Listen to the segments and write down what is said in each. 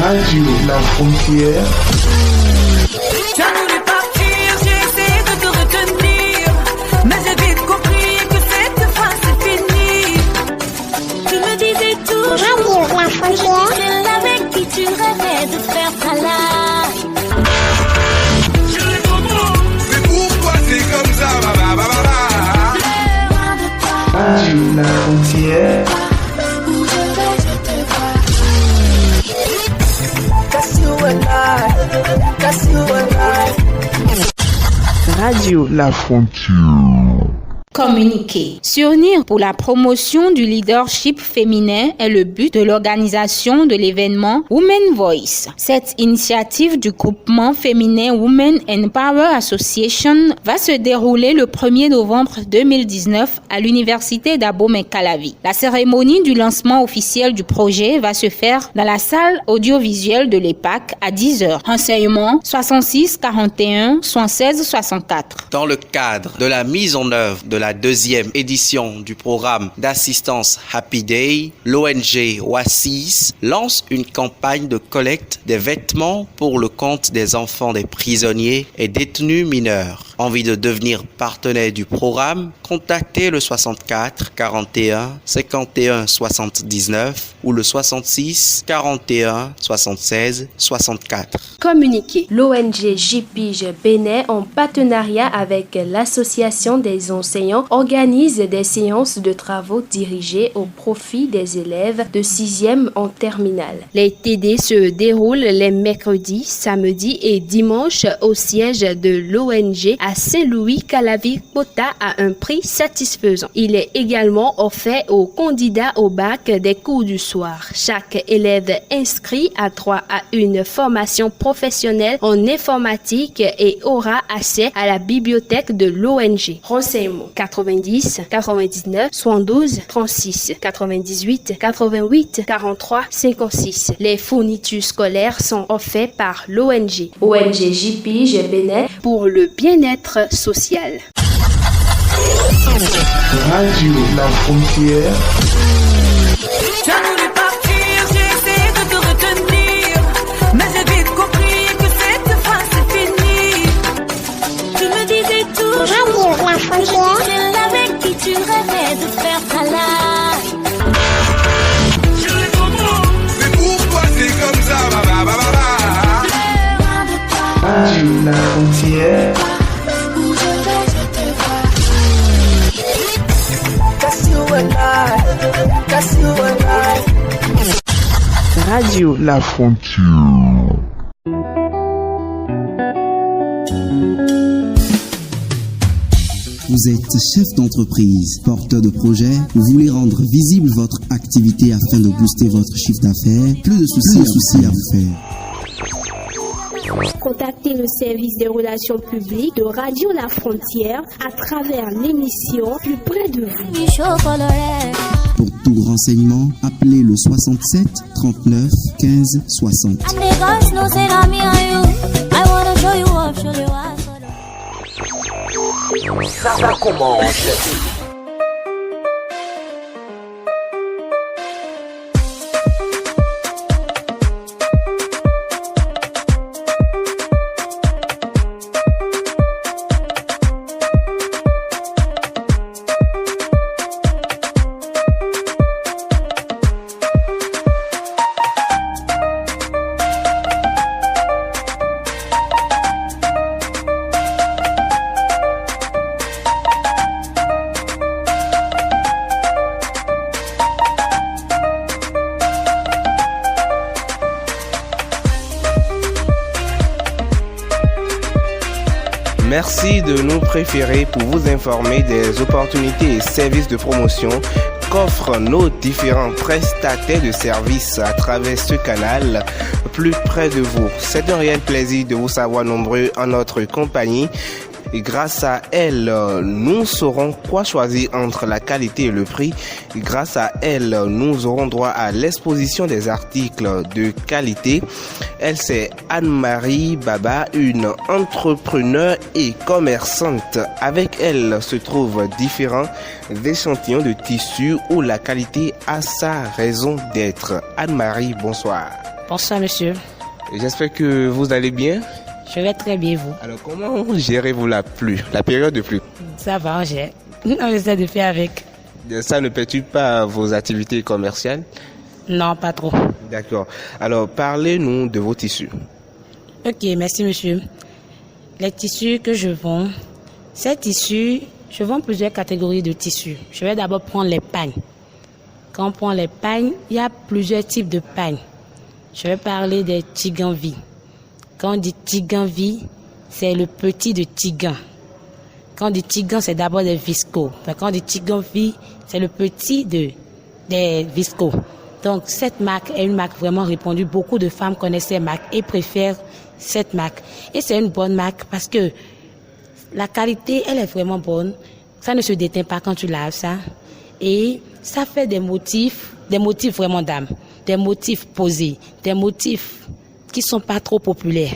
Radio La Frontière. Tu as voulu partir, j'ai essayé de te retenir, mais j'ai vite compris que cette fois c'est fini. Tu me disais tout, Radio La Frontière. celle avec qui tu rêvais de faire ta life. Je comprends, mais pourquoi c'est comme ça, Radio La Frontière. Radio La Frontière. Communiquer. S'unir pour la promotion du leadership féminin est le but de l'organisation de l'événement Women Voice. Cette initiative du groupement féminin Women Empower Association va se dérouler le 1er novembre 2019 à l'université d'Abomey-Calavi. La cérémonie du lancement officiel du projet va se faire dans la salle audiovisuelle de l'EPAC à 10h. Renseignements 66 41 76 64. Dans le cadre de la mise en œuvre de la deuxième édition du programme d'assistance Happy Day, l'ONG Oasis lance une campagne de collecte des vêtements pour le compte des enfants des prisonniers et détenus mineurs. Envie de devenir partenaire du programme? Contactez le 64 41 51 79 ou le 66 41 76 64. Communiqué. L'ONG JPIGE Bénin, en partenariat avec l'Association des enseignants, organise des séances de travaux dirigées au profit des élèves de 6e en terminale. Les TD se déroulent les mercredis, samedis et dimanches au siège de l'ONG à Saint-Louis-Calavi-Pota à un prix satisfaisant. Il est également offert aux candidats au bac des cours du soir. Chaque élève inscrit a droit à une formation professionnelle en informatique et aura accès à la bibliothèque de l'ONG. Renseignements 90 99 72 36 98 88 43 56. Les fournitures scolaires sont offertes par l'ONG. ONG JPIGE Bénin pour le bien-être social. Radio La Frontière. Tu as voulu partir, j'ai essayé de te retenir, mais j'ai vite compris que cette fois c'est fini. Tu me disais tout, Radio La Frontière. celle avec qui tu rêvais de faire ta life. Je comprends, mais pourquoi c'est comme ça, Radio La Frontière. Radio La Frontière. Vous êtes chef d'entreprise, porteur de projet, vous voulez rendre visible votre activité afin de booster votre chiffre d'affaires, plus de soucis à vous faire. Contactez le service des relations publiques de Radio La Frontière à travers l'émission Plus près de vous. Pour tout renseignement, appelez le 67 39 15 60. Ça commence. Merci de nous préférer pour vous informer des opportunités et services de promotion qu'offrent nos différents prestataires de services à travers ce canal plus près de vous. C'est un réel plaisir de vous savoir nombreux en notre compagnie. Et grâce à elle, nous saurons quoi choisir entre la qualité et le prix. Et grâce à elle, nous aurons droit à l'exposition des articles de qualité. Elle, c'est Anne-Marie Baba, une entrepreneure et commerçante. Avec elle se trouvent différents échantillons de tissus où la qualité a sa raison d'être. Anne-Marie, bonsoir. Bonsoir, monsieur. J'espère que vous allez bien. Je vais très bien, vous. Alors, comment gérez-vous la période de pluie? Ça va, on essaie de faire avec. Ça ne perturbe pas vos activités commerciales? Non, pas trop. D'accord. Alors, parlez-nous de vos tissus. Ok, merci, monsieur. Les tissus que je vends, ces tissus, je vends plusieurs catégories de tissus. Je vais d'abord prendre les pagnes. Quand on prend les pagnes, il y a plusieurs types de pagnes. Je vais parler des tiganvis. Quand on dit tiganvis, c'est le petit de tigan. Quand on dit tigan, c'est d'abord des viscos. Quand on dit tiganvis, c'est le petit des viscos. Donc, cette marque est une marque vraiment répandue. Beaucoup de femmes connaissent cette marque et préfèrent cette marque. Et c'est une bonne marque parce que la qualité, elle est vraiment bonne. Ça ne se déteint pas quand tu laves ça. Et ça fait des motifs vraiment d'âme. Des motifs posés. Des motifs qui sont pas trop populaires.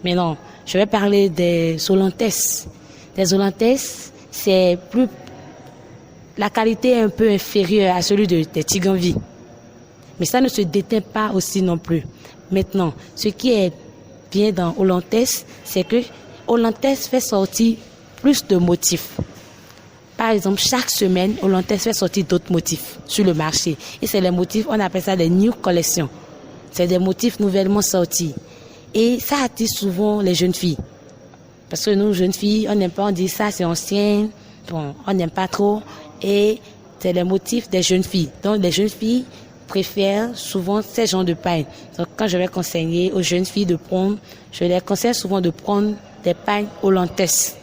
Mais non, je vais parler des Olantès. Les Olantès, c'est plus... La qualité est un peu inférieure à celui des tiganvis. Mais ça ne se déteint pas aussi non plus. Maintenant, ce qui est bien dans Olantès, c'est que Olantès fait sortir plus de motifs. Par exemple, chaque semaine, Olantès fait sortir d'autres motifs sur le marché. Et c'est les motifs, on appelle ça des new collections. C'est des motifs nouvellement sortis. Et ça attire souvent les jeunes filles. Parce que nous, jeunes filles, on n'aime pas, on dit ça, c'est ancien. Bon, on n'aime pas trop. Et c'est les motifs des jeunes filles. Donc, les jeunes filles préfèrent souvent ces genres de pagnes. Donc, quand je vais conseiller aux jeunes filles de prendre, je les conseille souvent de prendre des pagnes Olantès.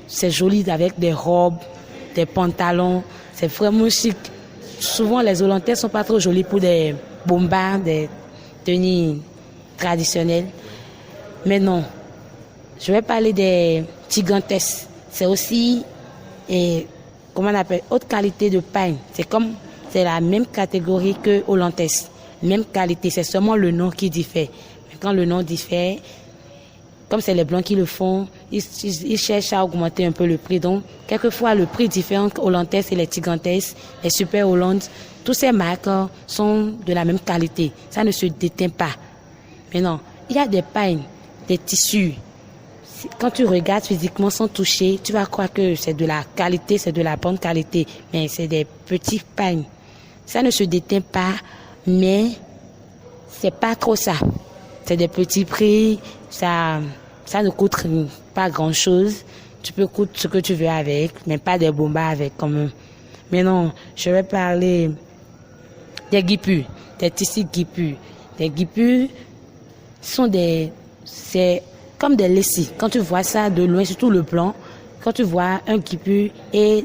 C'est joli avec des robes, des pantalons. C'est vraiment chic. Souvent, les Olantès sont pas trop jolis pour des bombards, des tenues traditionnelles. Mais non. Je vais parler des tigantès. C'est aussi, comment on appelle, haute qualité de pagne. C'est la même catégorie que Olantès. Même qualité, c'est seulement le nom qui diffère. Mais quand le nom diffère, comme c'est les blancs qui le font, ils cherchent à augmenter un peu le prix. Donc, quelquefois, le prix différent qu'Olantès et les tigantès, les Super Holland, tous ces marques sont de la même qualité. Ça ne se déteint pas. Mais non, il y a des pagnes, des tissus. Quand tu regardes physiquement sans toucher, tu vas croire que c'est de la qualité, c'est de la bonne qualité. Mais c'est des petits pagnes. Ça ne se déteint pas, mais c'est pas trop ça. C'est des petits prix, ça ne coûte pas grand-chose. Tu peux coûter ce que tu veux avec, mais pas des bombas avec quand même. Mais non, je vais parler des guipus, des tissus guipus. Des guipus c'est comme des lacis. Quand tu vois ça de loin, surtout le blanc, quand tu vois un guipu et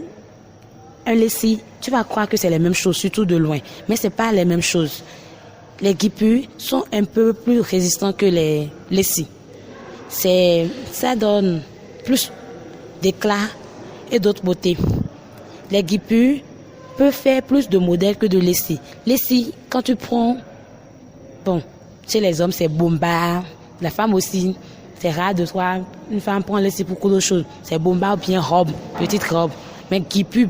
un lacis, tu vas croire que c'est les mêmes choses, surtout de loin. Mais c'est pas les mêmes choses. Les guipus sont un peu plus résistants que les lacis. Ça donne plus d'éclat et d'autres beautés. Les guipus peuvent faire plus de modèles que de lacis. Lacis, quand tu prends, bon, chez les hommes, c'est bomba. La femme aussi, c'est rare de voir une femme prendre lacis pour beaucoup de choses. C'est bomba ou bien robe, petite robe. Mais guipu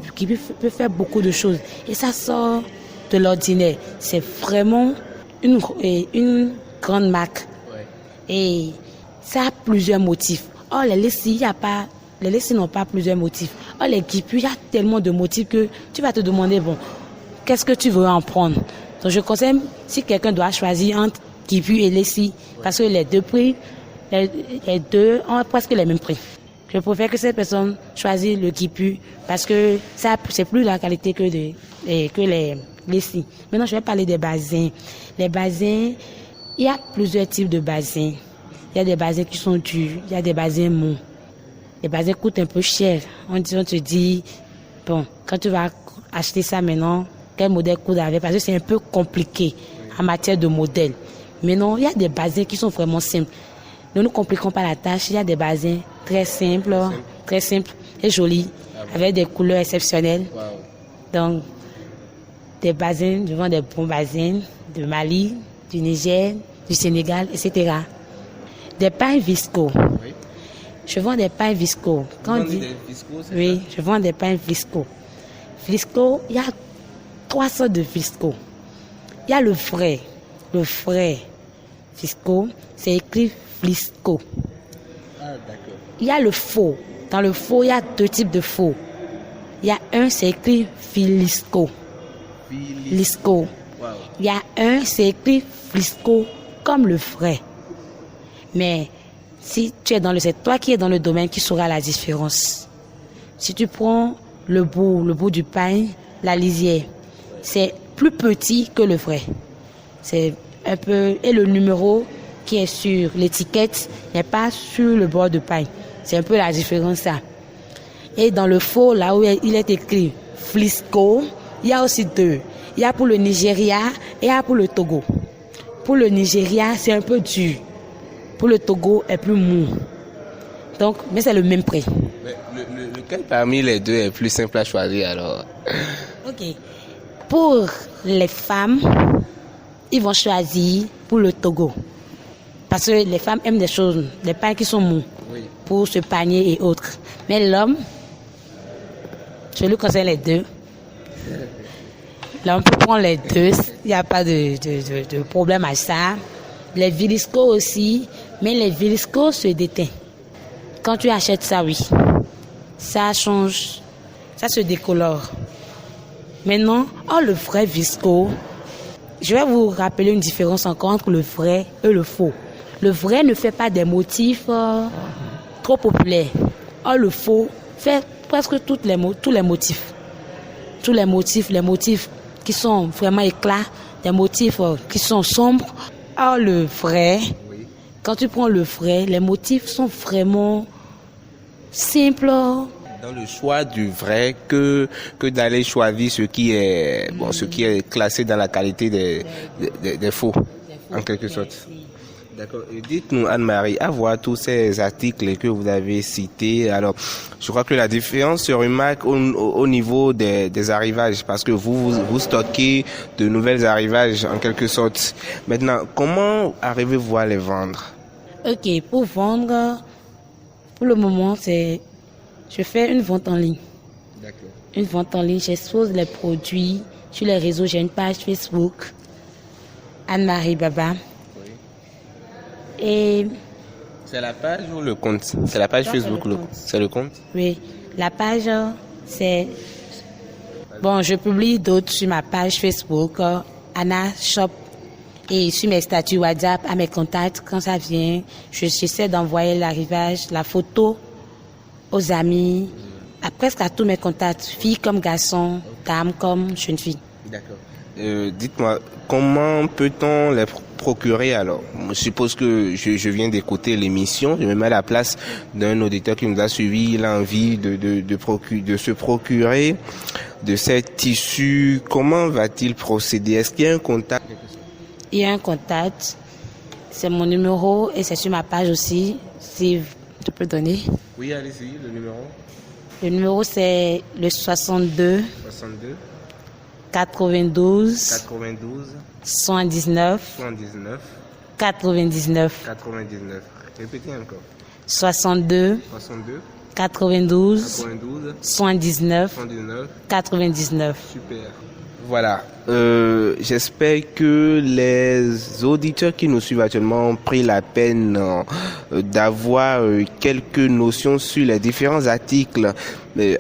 peut faire beaucoup de choses. Et ça sort de l'ordinaire. C'est vraiment une grande marque. Ouais. Et ça a plusieurs motifs. Oh, les lacis, n'ont pas plusieurs motifs. Oh, les guipus, il y a tellement de motifs que tu vas te demander, bon, qu'est-ce que tu veux en prendre? Donc, je conseille, si quelqu'un doit choisir entre guipus et lacis, parce que les deux prix, les deux ont presque les mêmes prix. Je préfère que cette personne choisisse le guipu parce que ça, c'est plus la qualité que les lacis. Maintenant, je vais parler des basins. Les basins, il y a plusieurs types de basins. Il y a des basins qui sont durs, il y a des basins mous. Les basins coûtent un peu cher. On te dit, bon, quand tu vas acheter ça maintenant, quel modèle coûte avec? Parce que c'est un peu compliqué en matière de modèle. Mais non, il y a des basins qui sont vraiment simples. Ne nous compliquons pas la tâche. Il y a des basins très simples et jolis, avec des couleurs exceptionnelles. Wow. Donc, des basins, je vends des bons basins de Mali, du Niger, du Sénégal, etc. Des pains viscaux. Oui. Je vends des pains viscaux. Oui, je vends des pains viscaux. Viscaux, il y a 3 sortes de viscaux. Il y a le vrai. le frais fiscaux, c'est écrit Flisco. Ah, d'accord. Il y a le faux. Dans le faux, il y a 2 types de faux. Il y a un, c'est écrit Filisco. Filisco. Wow. Il y a un, c'est écrit Flisco, comme le vrai. Mais si tu es c'est toi qui es dans le domaine qui saura la différence. Si tu prends le bout du pain, la lisière, c'est plus petit que le vrai. C'est un peu, et le numéro qui est sur l'étiquette n'est pas sur le bord de pain. C'est un peu la différence, ça. Et dans le faux, là où il est écrit Flisco, il y a aussi 2. Il y a pour le Nigeria et il y a pour le Togo. Pour le Nigeria, c'est un peu dur. Pour le Togo, est plus mou. Donc, mais c'est le même prix. Mais lequel parmi les 2 est plus simple à choisir alors? Ok. Pour les femmes, ils vont choisir pour le Togo. Parce que les femmes aiment des pains qui sont mous. Oui. Pour ce panier et autres. Mais l'homme, je lui conseille les 2. Là, on peut prendre les 2. Il n'y a pas de problème à ça. Les Vilisco aussi. Mais les Vilisco se déteignent. Quand tu achètes ça, oui. Ça change. Ça se décolore. Maintenant, le vrai Visco, je vais vous rappeler une différence encore entre le vrai et le faux. Le vrai ne fait pas des motifs trop populaires. Le faux fait presque tous les motifs. Tous les motifs qui sont vraiment éclats, des motifs qui sont sombres. Le vrai, quand tu prends le vrai, les motifs sont vraiment simples. Dans le choix du vrai que d'aller choisir ce qui est classé dans la qualité des faux, en quelque sorte. D'accord. Dites-nous, Anne-Marie, à voir tous ces articles que vous avez cités, alors je crois que la différence se remarque au niveau des arrivages, parce que vous stockez de nouvelles arrivages en quelque sorte. Maintenant, comment arrivez-vous à les vendre? Ok, pour vendre, pour le moment, je fais une vente en ligne. D'accord. Une vente en ligne, j'expose les produits sur les réseaux. J'ai une page Facebook, Anne-Marie Baba. Oui. Et c'est la page ou le compte? C'est la page Facebook, c'est le compte? Oui, la page, c'est... Bon, je publie d'autres sur ma page Facebook, Anna Shop, et sur mes statuts WhatsApp, à mes contacts, quand ça vient, j'essaie d'envoyer l'arrivage, la photo aux amis, presque à tous mes contacts, filles comme garçons, dames comme jeunes filles. D'accord. Dites-moi, comment peut-on les procurer alors? Je suppose que je viens d'écouter l'émission, je me mets à la place d'un auditeur qui nous a suivi, il a envie de se procurer de ces tissus. Comment va-t-il procéder? Est-ce qu'il y a un contact? Il y a un contact, c'est mon numéro et c'est sur ma page aussi, si tu peux donner. Oui, allez-y, le numéro. Le numéro c'est le 62 92 79 99. Répétez encore. 62 92 79 99. Super. Voilà. J'espère que les auditeurs qui nous suivent actuellement ont pris la peine d'avoir quelques notions sur les différents articles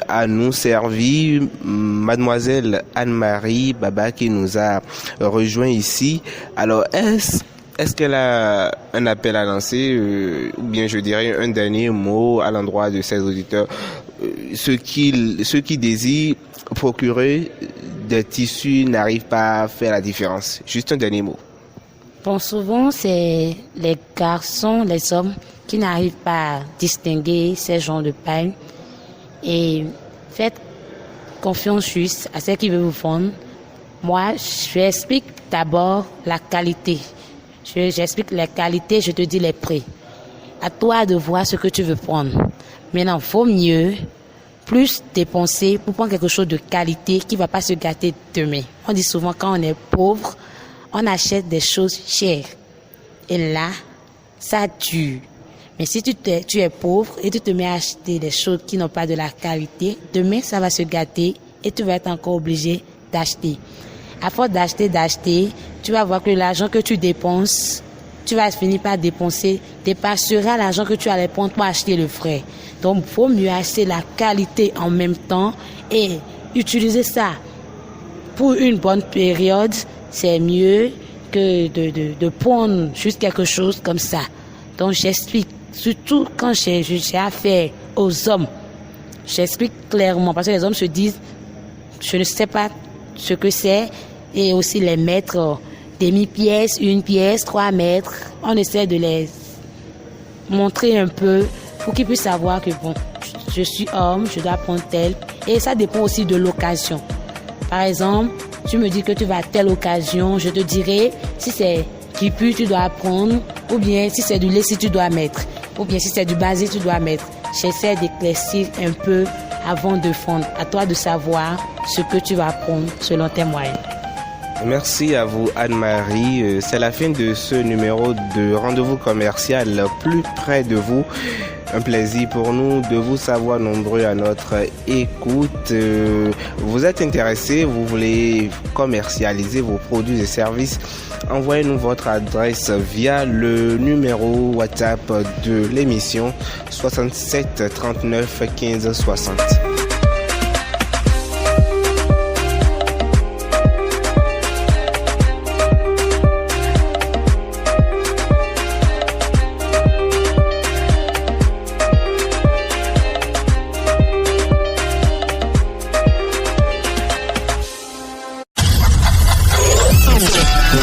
à nous servir. Mademoiselle Anne-Marie Baba qui nous a rejoint ici. Alors, est-ce qu'elle a un appel à lancer ou bien je dirais un dernier mot à l'endroit de ses auditeurs, ceux qui désirent procurer des tissus n'arrivent pas à faire la différence? Juste un dernier mot. Bon, souvent, c'est les garçons, les hommes qui n'arrivent pas à distinguer ces genres de pain. Et faites confiance juste à ceux qui veulent vous vendre. Moi, je explique d'abord la qualité. J'explique les qualités, je te dis les prix. À toi de voir ce que tu veux prendre. Maintenant, il faut mieux plus dépenser pour prendre quelque chose de qualité qui ne va pas se gâter demain. On dit souvent quand on est pauvre, on achète des choses chères. Et là, ça dure. Mais si tu es pauvre et tu te mets à acheter des choses qui n'ont pas de la qualité, demain ça va se gâter et tu vas être encore obligé d'acheter. À force d'acheter, tu vas voir que l'argent que tu dépenses, tu vas finir par dépasseras l'argent que tu allais prendre pour acheter le frais. Donc, il faut mieux acheter la qualité en même temps et utiliser ça pour une bonne période. C'est mieux que de prendre juste quelque chose comme ça. Donc, j'explique, surtout quand j'ai affaire aux hommes, j'explique clairement parce que les hommes se disent, je ne sais pas ce que c'est, et aussi les mettre demi-pièce, 1 pièce, 3 mètres. On essaie de les montrer un peu pour qu'ils puissent savoir que bon, je suis homme, je dois prendre tel. Et ça dépend aussi de l'occasion. Par exemple, tu me dis que tu vas à telle occasion, je te dirai si c'est qui pue, tu dois prendre, ou bien si c'est du lait, si tu dois mettre, ou bien si c'est du basé, tu dois mettre. J'essaie d'éclaircir un peu avant de fondre. À toi de savoir ce que tu vas prendre selon tes moyens. Merci à vous Anne-Marie. C'est la fin de ce numéro de rendez-vous commercial plus près de vous. Un plaisir pour nous de vous savoir nombreux à notre écoute. Vous êtes intéressés, vous voulez commercialiser vos produits et services, envoyez-nous votre adresse via le numéro WhatsApp de l'émission 67 39 15 60.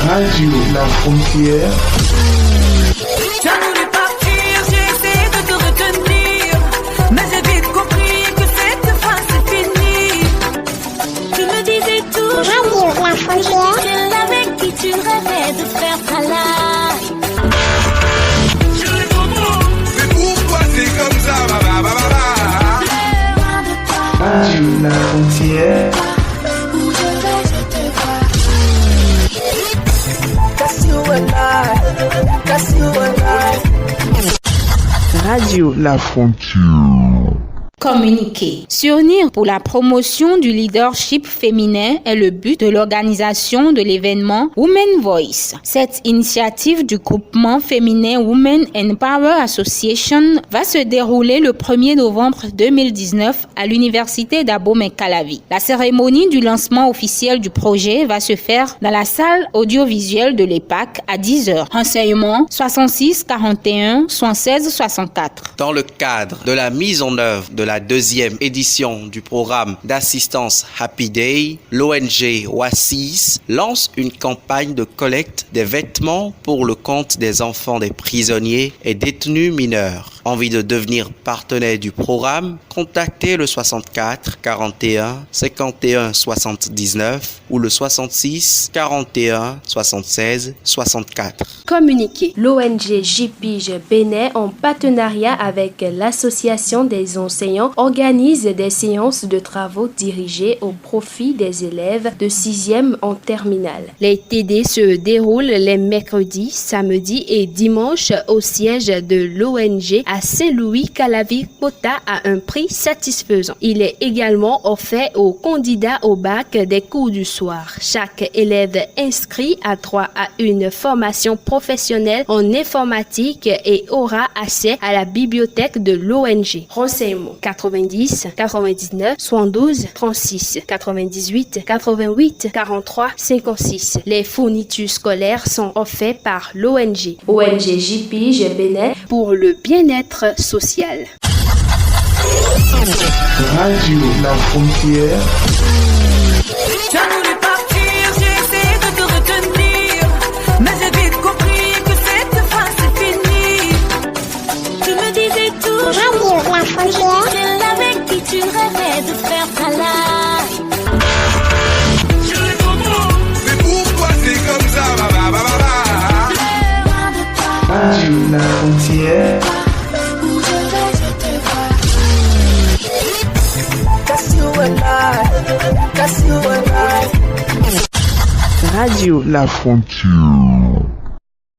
Radio La Frontière. Tu as voulu partir, j'ai essayé de te retenir, mais j'ai vite compris que cette fois c'est fini. Tu me disais toujours Radio La Frontière. celle avec qui tu rêvais de faire ta life. Je les comprends, mais pourquoi c'est comme ça, Radio La Frontière. Radio La Frontière. Communiquer. S'unir pour la promotion du leadership féminin est le but de l'organisation de l'événement Women Voice. Cette initiative du groupement féminin Women Empower Association va se dérouler le 1er novembre 2019 à l'université d'Abomey-Calavi. La cérémonie du lancement officiel du projet va se faire dans la salle audiovisuelle de l'EPAC à 10h. Renseignements 66 41 76 64. Dans le cadre de la mise en œuvre de la 2e édition du programme d'assistance Happy Day, l'ONG Oasis lance une campagne de collecte des vêtements pour le compte des enfants des prisonniers et détenus mineurs. Envie de devenir partenaire du programme? Contactez le 64 41 51 79 ou le 66 41 76 64. Communiqué. L'ONG JPIGE Bénin, en partenariat avec l'Association des enseignants, organise des séances de travaux dirigées au profit des élèves de 6e en terminale. Les TD se déroulent les mercredis, samedis et dimanches au siège de l'ONG à Saint-Louis-Calavi-Pota à un prix satisfaisant. Il est également offert aux candidats au bac des cours du soir. Chaque élève inscrit a droit à une formation professionnelle en informatique et aura accès à la bibliothèque de l'ONG. Renseignements 90 99 72 36 98 88 43 56. Les fournitures scolaires sont offertes par l'ONG. ONG JPIGE Bénin pour le bien-être social. Radio La Frontière. Tu as voulu partir, j'ai essayé de te retenir, mais j'ai vite compris que cette fois c'est fini. Tu me disais toujours Radio La Frontière. celle avec qui tu rêvais de faire ta life. Je les comprends, mais pourquoi c'est comme ça, Radio La Frontière. Radio La Frontière.